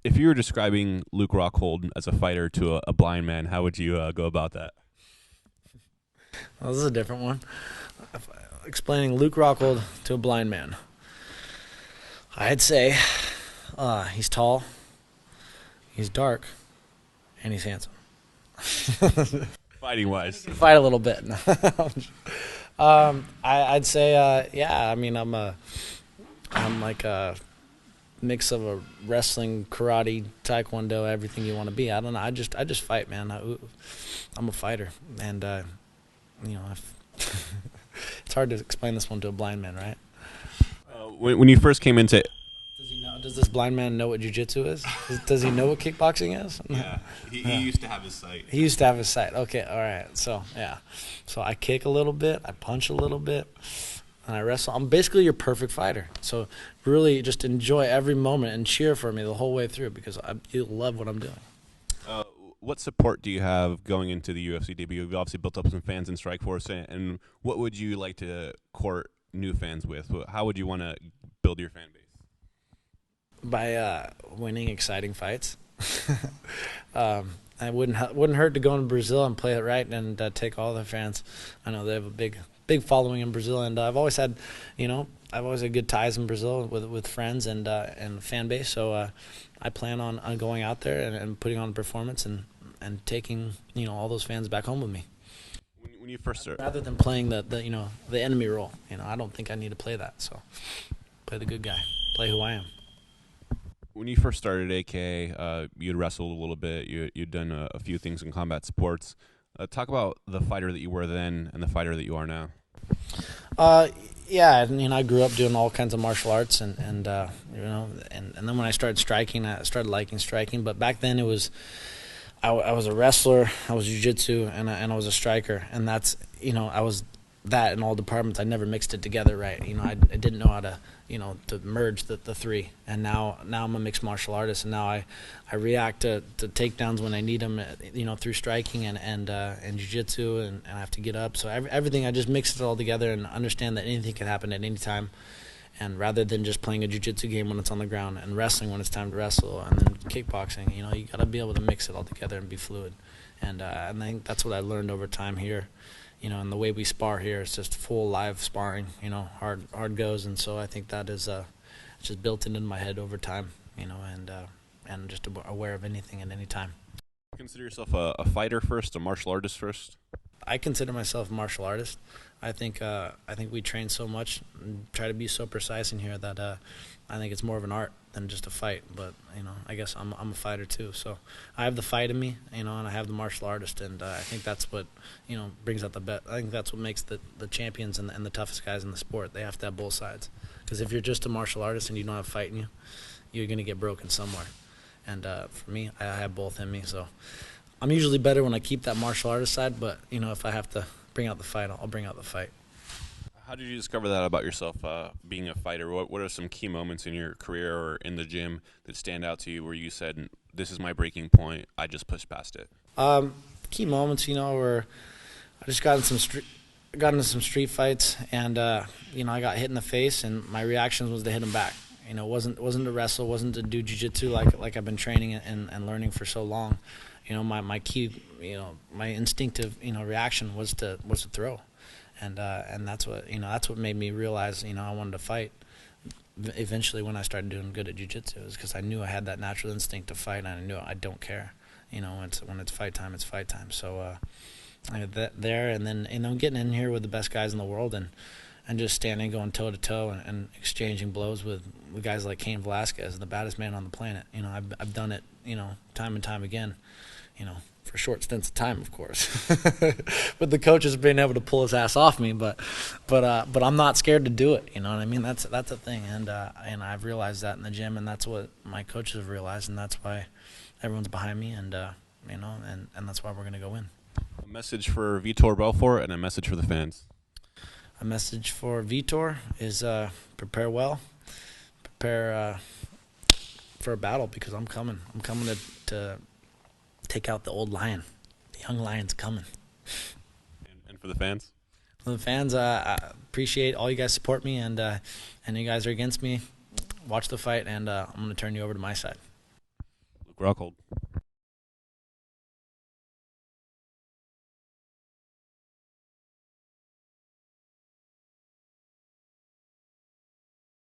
If you were describing Luke Rockhold as a fighter to a blind man, how would you go about that? Well, this is a different one. Explaining Luke Rockhold to a blind man. I'd say he's tall, he's dark, and he's handsome. Fighting wise. Fight a little bit. I'd say, yeah. I mean, I'm like a mix of a wrestling, karate, taekwondo, everything you want to be. I don't know. I just fight, man. I'm a fighter, and it's hard to explain this one to a blind man, right? When you first came into Does he know? Does this blind man know what jiu-jitsu is? Does he know what kickboxing is? yeah, he used to have his sight. He used to have his sight. Okay, all right. So, yeah. So I kick a little bit, I punch a little bit, and I wrestle. I'm basically your perfect fighter. So really just enjoy every moment and cheer for me the whole way through because you love what I'm doing. What support do you have going into the UFC debut? You've obviously built up some fans in Strikeforce, and what would you like to court new fans with? How would you want to build your fan base? By winning exciting fights. I wouldn't hurt to go in Brazil and play it right and take all their fans. I know they have a big following in Brazil, and I've always had good ties in Brazil with friends and fan base. So I plan on going out there and putting on a performance and taking all those fans back home with me. When you first started, Rather than playing the enemy role, I don't think I need to play that. So play the good guy, play who I am. when you first started AK, you'd wrestled a little bit. You'd done a few things in combat sports. Talk about the fighter that you were then and the fighter that you are now. Yeah, I grew up doing all kinds of martial arts, and then when I started striking, I started liking striking. But back then, I was a wrestler, I was jiu-jitsu, and I was a striker, and that's I was that in all departments. I never mixed it together right. I didn't know how to to merge the three, and now I'm a mixed martial artist, and now I react to takedowns when I need them, through striking and jiu-jitsu, and I have to get up. So everything, I just mix it all together and understand that anything can happen at any time. And rather than just playing a jiu-jitsu game when it's on the ground and wrestling when it's time to wrestle, and then kickboxing, you got to be able to mix it all together and be fluid. And I think that's what I learned over time here. And the way we spar here is just full live sparring, hard goes. And so I think that is just built into my head over time, and just aware of anything at any time. Consider yourself a fighter first, a martial artist first? I consider myself a martial artist. I think we train so much and try to be so precise in here that I think it's more of an art than just a fight. But I guess I'm a fighter too. So I have the fight in me, and I have the martial artist, and I think that's what brings out the best. I think that's what makes the champions and the toughest guys in the sport. They have to have both sides. Because if you're just a martial artist and you don't have fight in you, you're gonna get broken somewhere. And for me, I have both in me. So I'm usually better when I keep that martial artist side, but if I have to bring out the fight, I'll bring out the fight. How did you discover that about yourself, being a fighter? What are some key moments in your career or in the gym that stand out to you where you said, this is my breaking point, I just pushed past it? Key moments, where I just got into some street fights, and I got hit in the face, and my reaction was to hit him back. It wasn't to wrestle, wasn't to do jiu-jitsu like I've been training and learning for so long. My key, my instinctive, reaction was to throw, and that's what made me realize, I wanted to fight. Eventually, when I started doing good at jiu-jitsu, is because I knew I had that natural instinct to fight, and I knew I don't care. When it's fight time, it's fight time. So I had that there, and then getting in here with the best guys in the world, and just standing, going toe to toe, and exchanging blows with guys like Cain Velasquez, the baddest man on the planet. I've done it, time and time again. For short stints of time, of course. But the coaches being able to pull his ass off me, but I'm not scared to do it. You know what I mean? That's a thing, and I've realized that in the gym, and that's what my coaches have realized, and that's why everyone's behind me, and and that's why we're gonna go win. A message for Vitor Belfort and a message for the fans. A message for Vitor is prepare well, prepare for a battle, because I'm coming. I'm coming to take out the old lion. The young lion's coming. And for the fans? For the fans, I appreciate all you guys support me, and you guys are against me. Watch the fight, and I'm going to turn you over to my side. Luke Rockhold.